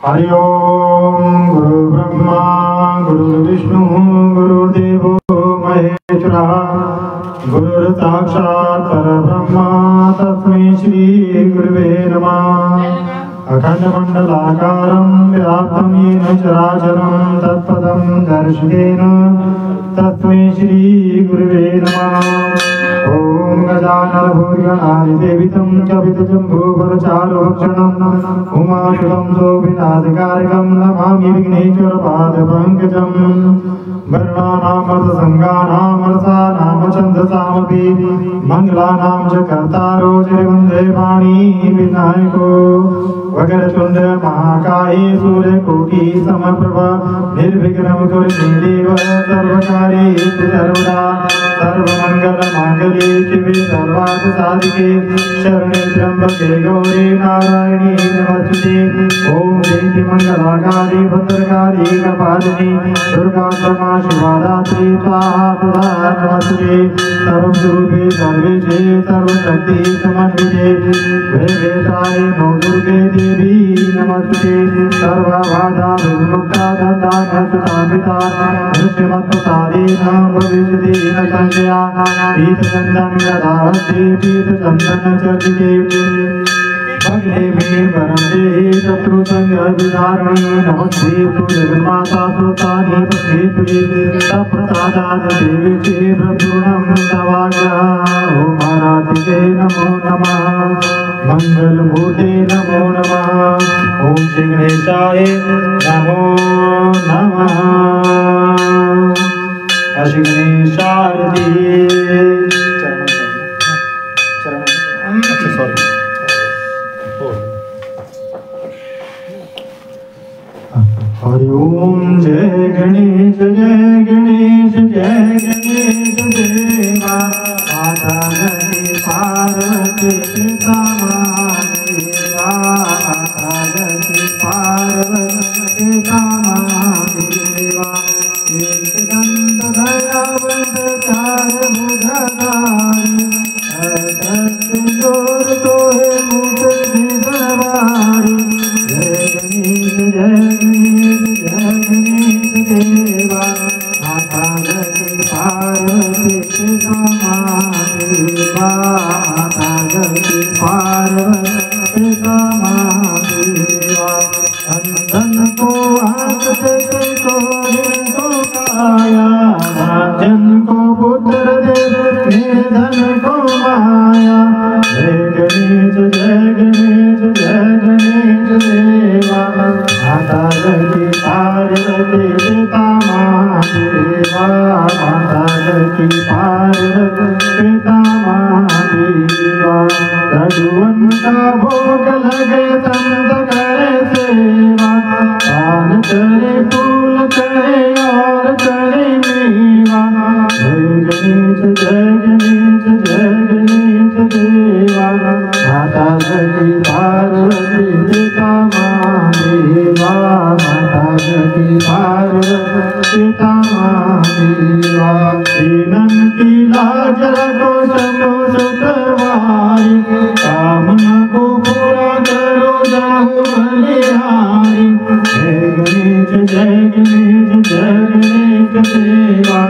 हरि ओम गुरु ब्रह्मा गुरु विष्णु गुरुदेवो महेश्वरः गुरु साक्षात् परब्रह्मा तस्मै श्री गुरुवे नमः। अखण्डमण्डलाकारं व्याप्तं येन चराचरं तत्पदं दर्शितेन तस्मै श्री गुरुवे नमः। ओम गजाननभूरिगणादिसेवितं कपितजम्बूफलचारुभक्षणं उमाशुतं शोभिनादिकारकं नमामि विघ्नेश्वरपादपङ्कजं। वर्णानामर्थसङ्गानामर्थानां छन्दसामपि मङ्गलानां च कर्तारो जयवन्दे पाणिविनायको। वक्रतुण्ड महाकाय सूर्यकोटि समप्रभा निर्विघ्नं कुरु मे देव सर्वकार्येषु सर्वदा। सर्वमङ्गलमाङ्गल्ये शिवे सर्वार्थसाधिके शरणे त्र्यम्बके गौरी नारायणी नमोस्तुते। ओम देवी मंगलाकाली भद्रकाली कपालिनी दुर्गा क्षमा शिवा दात्री स्वाहा सुधा नमोस्तुते। सर्वस्वरूपे सर्वेशे सर्वशक्ति समन्विते वेवेशाय नो दुर्गे देवी नमोस्तुते। सर्वबाधा विमुक्ता दत्ता मनुष्यमत्प्रसादेन भविष्यति न संशया। पीतचन्दन यदाहस्ते पीतचन्दन चर्चिते भगले मे वरं देहि शत्रुसंहारिणी। नमस्ते तु जगन्माता सुतानि तस्मै तत्प्रसादात् देवी चे प्रपूर्णं तवाज्ञा। ओम आराधिते नमो नमः मंगलमूर्ते नमो नमः। ओम श्री गणेशाय नमो नमः। श्री गणेशारती हरि ओम जय गणेश जय गणेश देवा। माता गति पार्वती पिता महादेवा। माता गति पार्वती पिता महादेवा। एक दंत दयावंत चार भुजधारी जोर तोहे मुझ सवारी। जय गणेश देवा। माता गति पार्वती पिता महादेवा। माता गति पार्वती पिता महादेवा। अंधन को आँख से को काया। जन को पुत्र दे निर्धन को माया। जय गणेश देवा। माता गति पार्वती पिता महादेवा। माता गति पार्वती पिता महादेवा। रघुवन का भोग लगे संत करे सेवा। पान करे फूल करे और करे मेवा। जय गणेश देवा। माता गति पार्वती पिता महादेवा। माता गति पार्वती पिता महादेवा। दीनन की लाज रखो सबो सुतवारी। कामना को पूरा करो जाओ बलिहारी। जय गणेश देवा।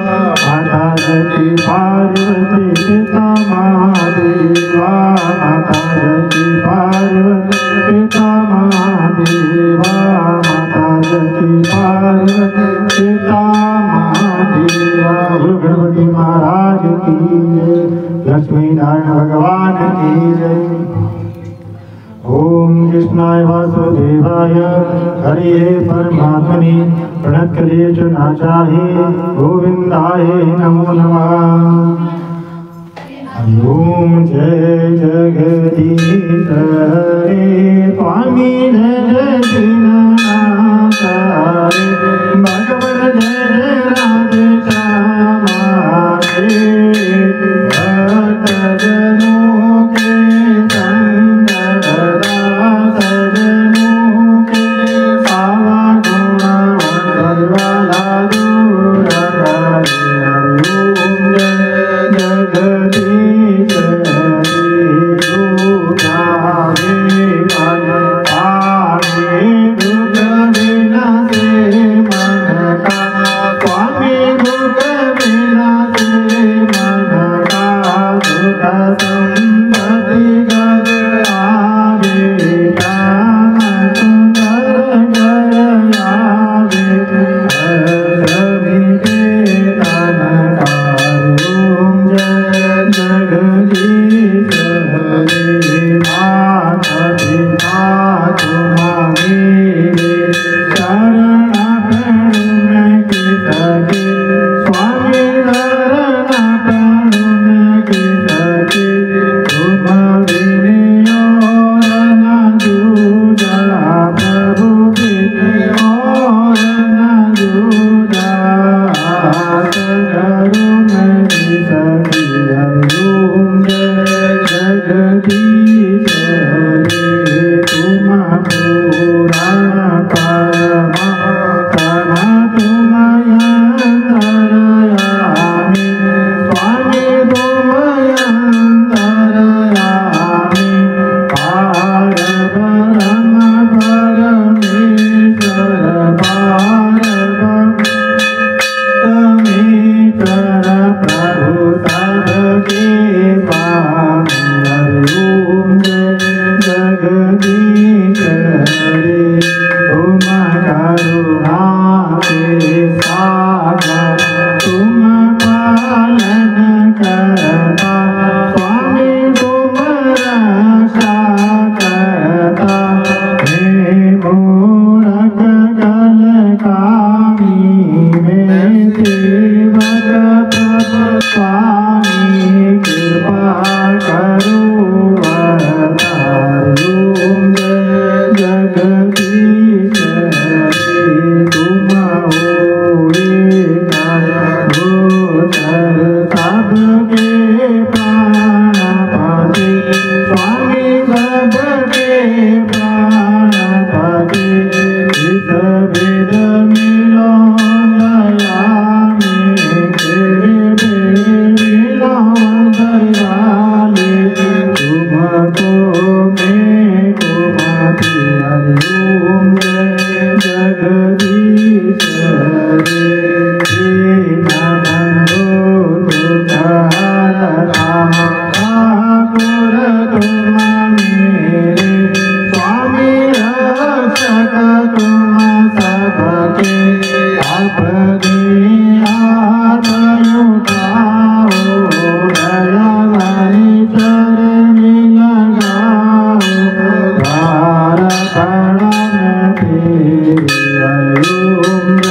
माता गति पार्वती पिता महादेवा। माता गति पार्वती पिता महादेवा। माता गति पार्वती पिता महादेवा। गणपति महाराज की जय। लक्ष्मी नारायण भगवान की जय। ओम कृष्णाय वासुदेवाय हरिये परमात्मने प्रणतक्लेशनाशाय गोविंदाय नमो नमः। हरि ओम जय जगदीश हरे स्वामी जय दीननाथ हरे भगवान जय राधे श्यामा हरे। भक्त जनों के संग वाला दूर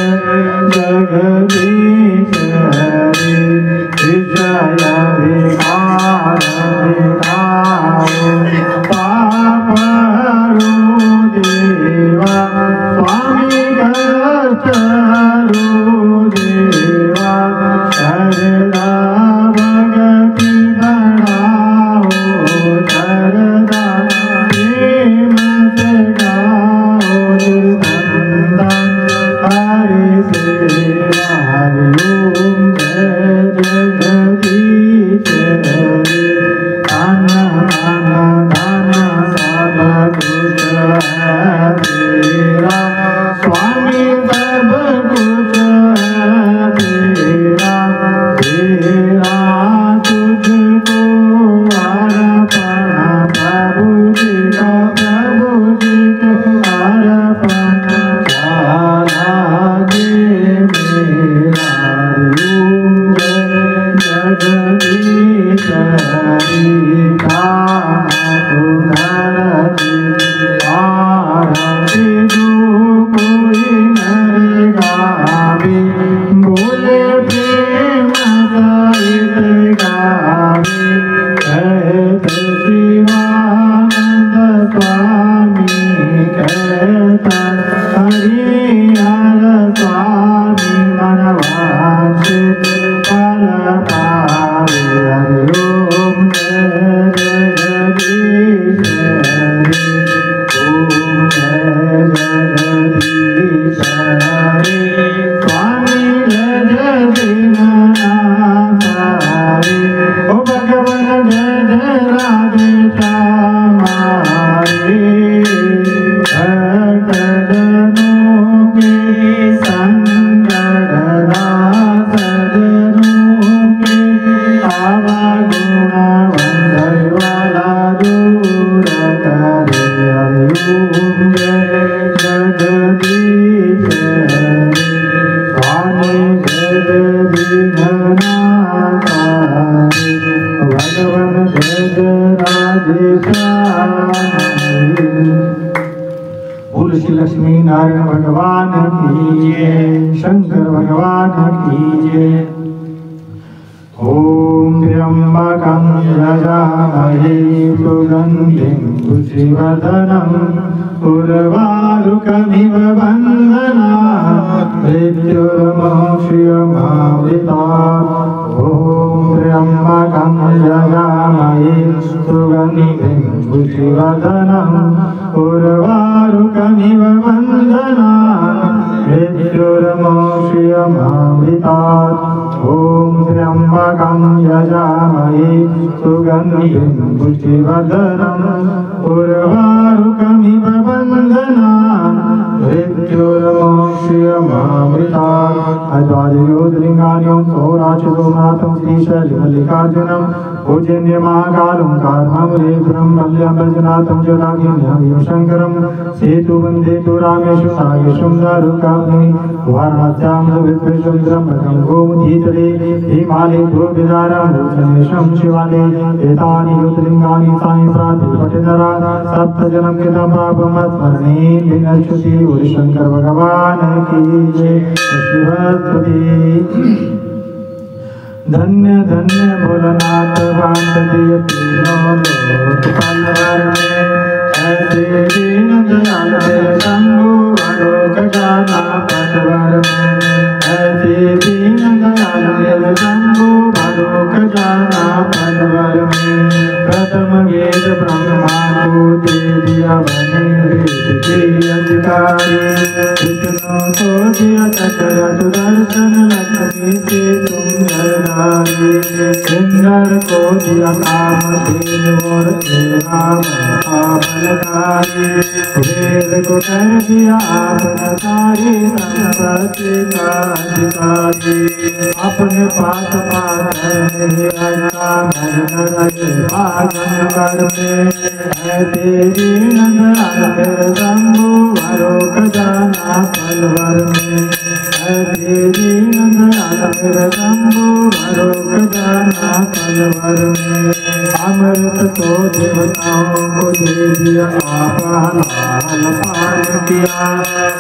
Om शंकर भगवान की जय। ओम त्र्यंबकं यजामहे सुगंधिं पुष्टिवर्धनम् उर्वारुकमिव बन्धनात् मृत्युर्मोक्षयमामृतात्। ओम त्र्यंबकं यजामहे सुगंधिं पुष्टिवर्धनम् उर्वारुकमिव बन्धनात् मृत्युर्मोक्षयमामृतात्। ओम त्र्यंबकं यजामहे सुगंधिं पुष्टिवर्धनम् उर्वारुकमिव बन्धनात् मृत्युर्मोक्षयमामृतात्। अद्वादशज्योतिर्लिङ्गानि सौराष्ट्रसोमनाथं श्रीशैलमल्लिकार्जुनं पूजनीयमहाकालं कार्ममुरेश्वरं मल्यं वैजनाथं जटागिन्यं शङ्करं सेतुवन्दे तु रामेषु सागेशं दारुकाग्नि वाराणस्यां विद्वेषं गोमतीतटे हिमालये भूविदारं भूषणेशं शिवालये एतानि ज्योतिर्लिङ्गानि सायं प्रातः पठितरा सप्तजन्म कृतं पापमस्मरणे विनश्यति। शंकर भगवान की जय। शिवस्तुति। धन्य धन्य भोलेनाथ वासुदेव तीनों लोक पालवर में ऐसे दीन दयाल मेरे शंभु अलोक जाना पतवर में ऐसे दीन दयाल मेरे शंभु अलोक जाना पतवर में। प्रथम वेद ब्रह्मा को दे दिया बने के अधिकारी विष्णु को दिया चक्र सुदर्शन लक्ष्मी से सुंदर नारी इंद्र को दिया कामधेनु और बलकारी वेद को कर दिया आपने सारी संपत्ति का अधिकारी। अपने पास करने का मन लगे भागन कर में तेरी नंदन मेरे शंभु अलोक जाना पलवर में तेरी नंदन मेरे शंभु अलोक जाना पलवर में। अमृत तो देवताओं को दे दिया आपने पान किया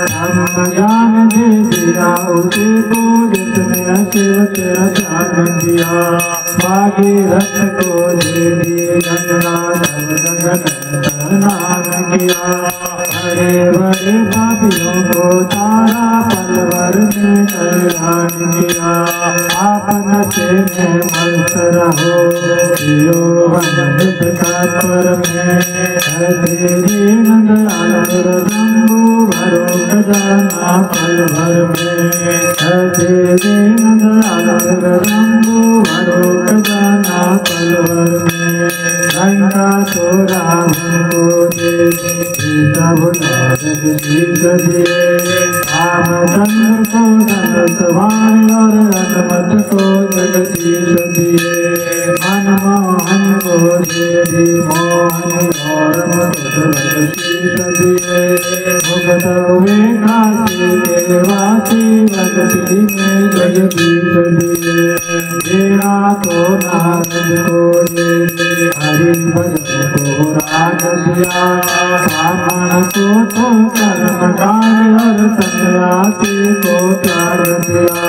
ब्रह्म ज्ञान दे दिया उसे को जिसने शिव तेरा ध्यान किया। भागीरथ को दे दिए गंगा स्नान किया। बड़े बड़े पापियों को तारा पलवर में कल्याण किया। आप नशे में मस्त रहो जियो वंदित कातर में तेरी नंदलाल शंभु भरो खजाना पलवर में तेरी नंदलाल शंभु भरो खजाना पलवर में। लंका तो रावण को दे सीता बुलारद शीश दिए रामचंद्र को दंडक वाणी और हनुमत को जगदीश दिए। मनमोहन को दे दी मोहन और मुकुट शीश दिए। मुकुट हुए काशी के वासी भक्ति में जगदीश दिए। तेरा तो नारद को दे हरि भजन को राग दिया। ब्राह्मण को तो कर्म कांड और सन्यासी को त्याग दिया।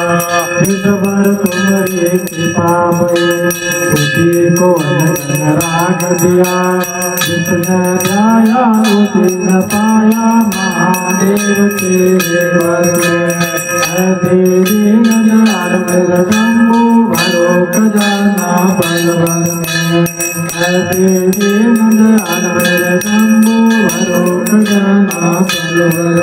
जिस पर तुम्हारी कृपा हुई उसी को अनंत राग दिया। जिसने न्याया उसी न पाया महादेव के वर में तेरी नंदलाल मेरा शंभु भरो खजाना पलवर में तेरी नंदलाल मेरा शंभु भरो खजाना पलवर में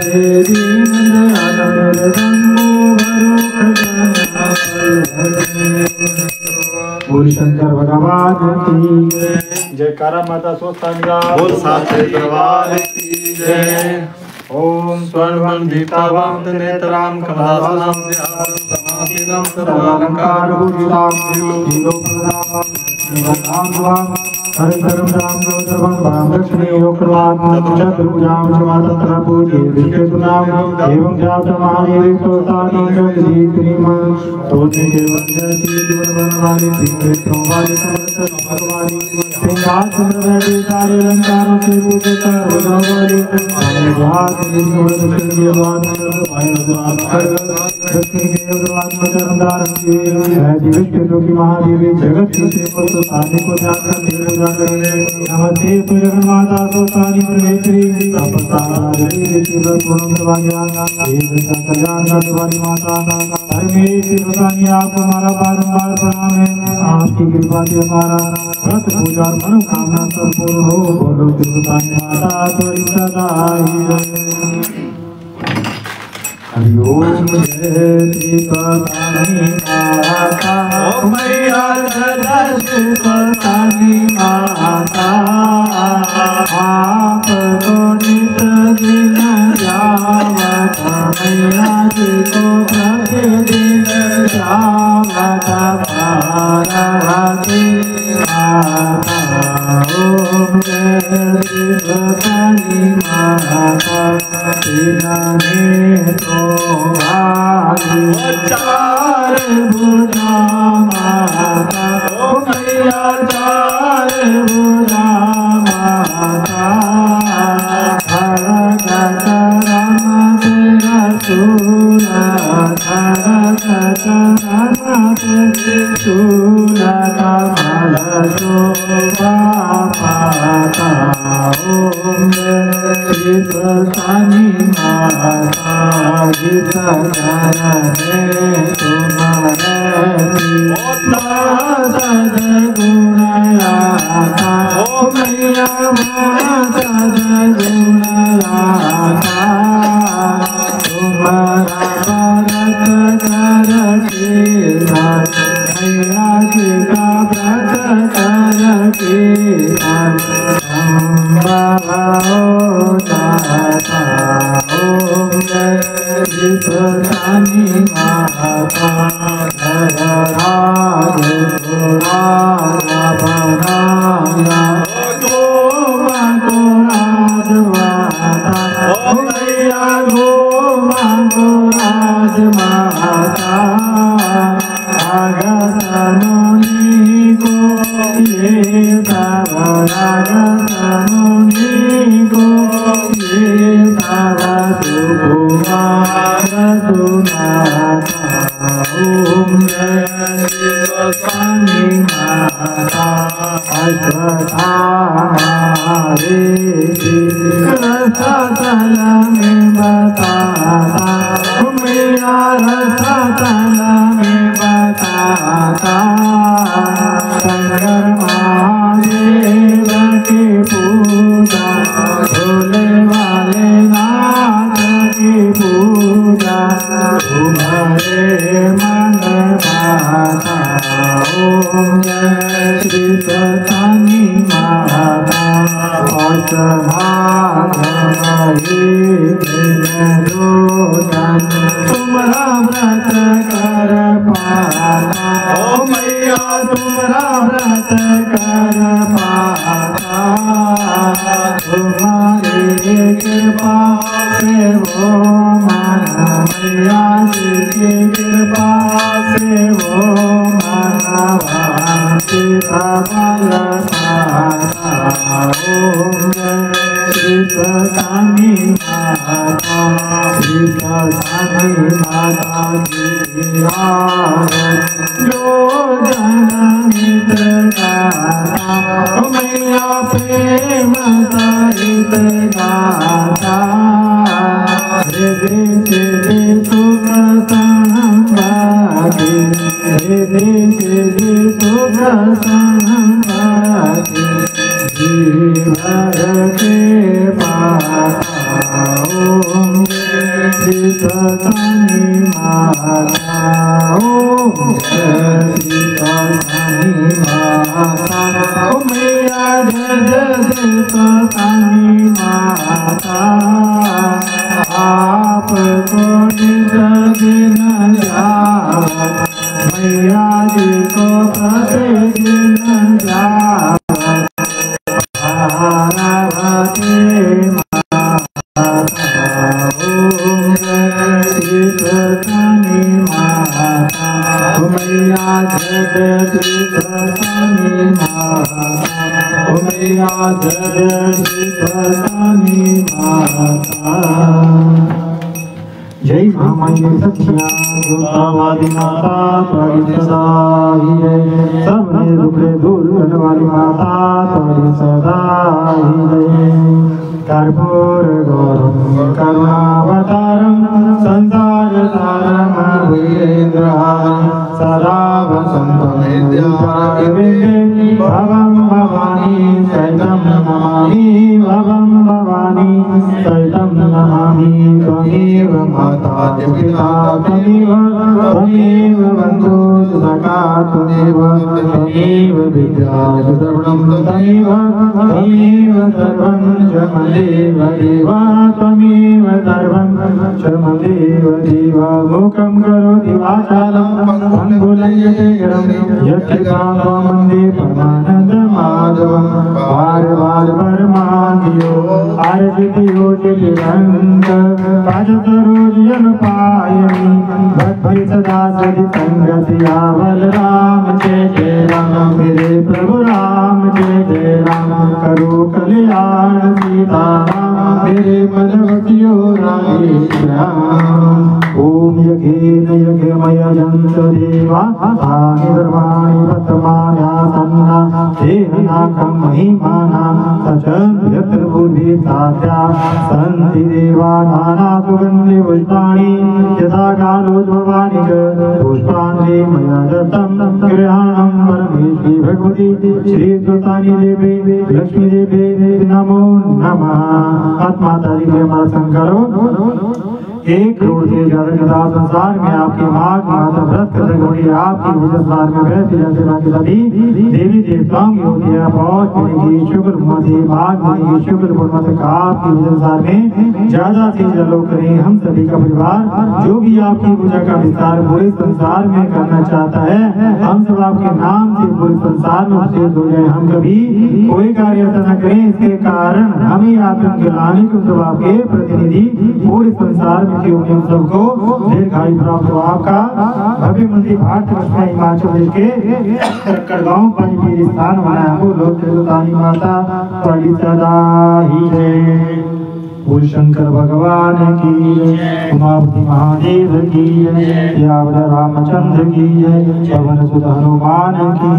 तेरी नंदलाल मेरा शंभु भरो खजाना पलवर में। बोल शंकर भगवान की जयकारा माता स्वस्तानिका बोल सात्रे दरबार की जय। ओम स्वर्णवं दीप्तावंत नेत्रां कमलासनां समासीनं सर्वालंकारभूषितां श्रीलोकप्रदां हरिधरं राम जोतरवं वाम दक्षिणे योगवाद चतुर्भुजां च मातत्र पूज्ये विष्णुनाम एवं जात महादेवी सोतानि जगदीश्वरीं तोते देवजयति दिवनवनवाली सिंहेत्रों वाली समस्त भगवानी सिंहासन में सारे अलंकारों से पूजित वाली द्वार दक्षिण के द्वार दक्षिण के द्वार में चरण धारण किए विष्णु की महादेवी जगत की साधि को जाकर पूजा करें। नमस्ते तो जगन माता को सारी परमेश्वरी कल्याण करने वाली माता मेरी शिवकानी आपको हमारा बारंबार प्रणाम है। आपकी कृपा से हमारा व्रत पूजा और मनोकामना संपूर्ण हो। बोलो शिवकानी माता त्वरित सदाई हरि ओम जय शिवकानी माता मैया शिवकानी माता आपको नित दिन जावत मैया जी को प्रतिदिन जावत पार्वती माता ओम जय शिवकानी माता तिलने तो चार भुजा माता ओ मैया चार भुजा माता शिवकानी माता गुणयाता ओ मैया माता गुणयाता तुम्हारा व्रत करके मैया जी का व्रत करके शिवकानी माता बनाया गो राजमाता ओ मैया गो राजमाता आगत मुनि को ये मुनि को ये ओम जय शिवकानी माता अष्टाधारे रसतल में बताता मेरा रसतल में बताता शंकर महादेव की पूजा भोले वाले नाथ की पूजा तुम्हारे मन माता ओम जय शिवकानी माता तुम्हारा व्रत कर पाता ओ मैया तुम्हारा व्रत कर पाता तुम्हारे कृपा से वो मन मैया जी की कृपा से वो मनवांति प्रबल पाता ओम शिवकानी माता शिवकानी माता की जो जनमित गाता मैया प्रेम सहित गाता सुख संपाति सुख संपाति जीवर के पाता ओम शिवकानी माता ओम शिवकानी माता ओ मैया शिवकानी माता आपको नित दिन जावत मैया जी को प्रतिदिन जावत पार्वती माता ओम शिवकानी माता मैया शिवकानी माता जय मामय सत्या दुर्गावादी माता त्वरी सदा ही जय सबने दुखड़े दूर करने वाली माता त्वरी सदा ही जय कर्पूर गौरम करुणावतारम संसार सारम वीरेंद्रहारम सदा वसंतम विद्यारविंदे भवम भवानी सहितं नमामि भवम भवानी सहितं नमामि त्वमेव माता पिता त्वमेव बन्धु सखा त्वमेव विद्या द्रविणं त्वमेव सर्वं च मदेव देव त्वमेव सर्वं च मदेव देव मूकं करोति वाचालं पङ्गुलं यतिगिरं यत्कृपां वन्दे परमानन्द माधवं वार वार परमादियो आर्जितो चिरंत पादतरोज अनुपायनि भक्ति सदा सदि संगति आवल राम जय राम मेरे प्रभु राम जय राम करो कल्याण सीता मेरे मनवतियो राधे श्याम ओम यज्ञेन यज्ञमय जंत देवा तानि सर्वाणि वर्तमान्यासन्ना देहनाकं महिमानां सचन्त यत्र भूमि तात्या सन्ति देवा नाना सुगन्धि पुष्पाणि यथा कालोद्भवानि च पुष्पाणि मया दत्तं गृहाणं परमेश्वरी भगवती श्रीसुतानि देवी लक्ष्मी देवी नमो नमः। आत्माता जी के मासन करो 1 करोड़ से ज्यादा कथा संसार में आपके माघ माता व्रत करते हुए आपकी संसार में वैसे जैसे बाकी सभी देवी देवताओं की होती है पौष की शुक्र मध्य माघ की शुक्र पूर्णिमा का आपकी संसार में ज्यादा से ज्यादा लोग करें। हम सभी का परिवार जो भी आपकी पूजा का विस्तार पूरे संसार में करना चाहता है हम सब आपके नाम से पूरे संसार में उपस्थित हो जाए। हम कभी कोई कार्य ऐसा न करें इसके कारण हम ही आप लाने को सब आपके प्रतिनिधि पूरे संसार में सबको दीर्घायु प्राप्त हो। आपका भव्य मंदिर भारत वर्ष में हिमाचल प्रदेश के कड़गांव पंचपीर स्थान बनाया हो लोक त्रिलोकानी माता त्वरी सदा ही जय। बोल शंकर भगवान की उमापति महादेव की यावद रामचंद्र की पवन सुत हनुमान की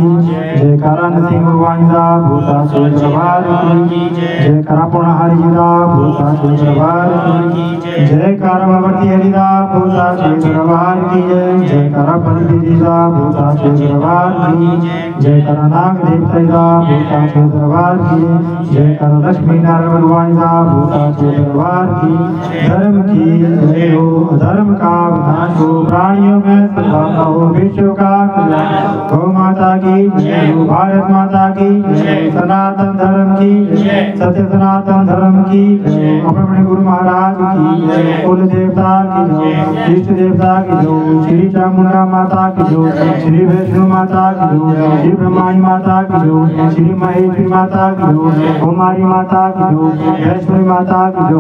जय करा नृसिंह भगवान भूता से प्रभार की जय करा पूर्ण हरिदा भूता से प्रभार की जय करा भगवती हरिदा भूता से प्रभार की जय करा पतिदा भूता से प्रभार की जय करा नाग देवता भूता से प्रभार की जय करा लक्ष्मी नारायण भगवान भूता से दरबार की धर्म की जय हो धर्म का विनाश हो प्राणियों में सद्भावना हो विश्व का कल्याण गौ माता की जय हो भारत माता की जय सनातन धर्म की जय सत्य सनातन धर्म की जय अपने गुरु महाराज की जय कुल देवता की जय इष्ट देवता की जय श्री चामुंडा माता की जय श्री वैष्णो माता की जय श्री ब्रह्माणी माता की जय श्री महेश्वरी माता की जय कुमारी माता की जय वैष्णवी माता की जय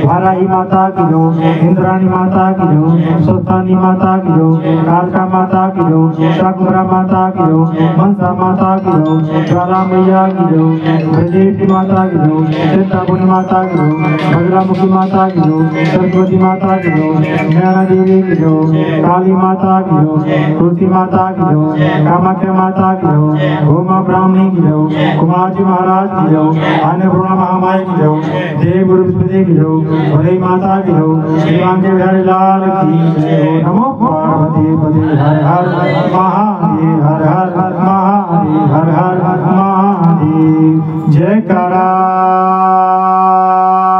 वाराही माता की जय इंद्राणी माता की जय स्वस्तानी माता की जय कालका माता की जय शाकुंभरा माता की जय मनसा माता की जय ज्वाला मैया की जय ब्रजेश माता की जय चिंतापुनी माता की जय भद्रामुखी माता की जय सरस्वती माता की जय नैना देवी की जय काली माता की जय तुलसी माता की जय कामाख्या माता की जय गोमा ब्राह्मणी की जय कुमार जी महाराज की जय अन्नपूर्णा महामाई की जय देव गुरु विष्णु की जय भोले माता की जय श्री रामदेव बिहारी लाल की जय नमो पार्वती पति हर हर महादेव हर हर महादेव हर हर महादेव जय करा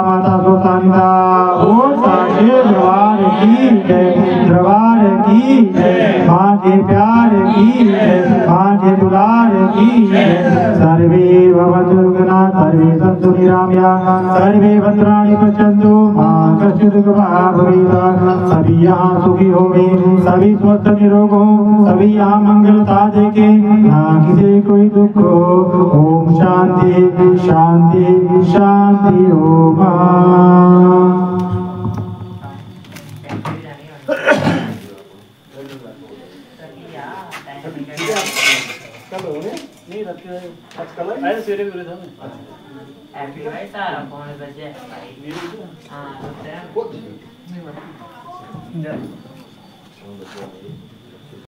माता सुल्तानिदा ओ साचे दरबार की जय दरबार की जय माँ के प्यार की जय माँ के दुलार की जय सर्वे भवन्तु सुखिनः सर्वे सन्तु निरामया सर्वे भद्राणि पश्यन्तु मां कश्चित् दुःखभाग् भवेत् सभी यहाँ सुखी होंगे सभी स्वस्थ निरोग हो सभी यहाँ मंगलता देखे ना किसी कोई दुख हो। ओम शांति शांति शांति ओम। कल होने नहीं रखते हैं आज कल आए सवेरे भी था मैं हैप्पी भाई तारा कौन बजे हां होता है बहुत नहीं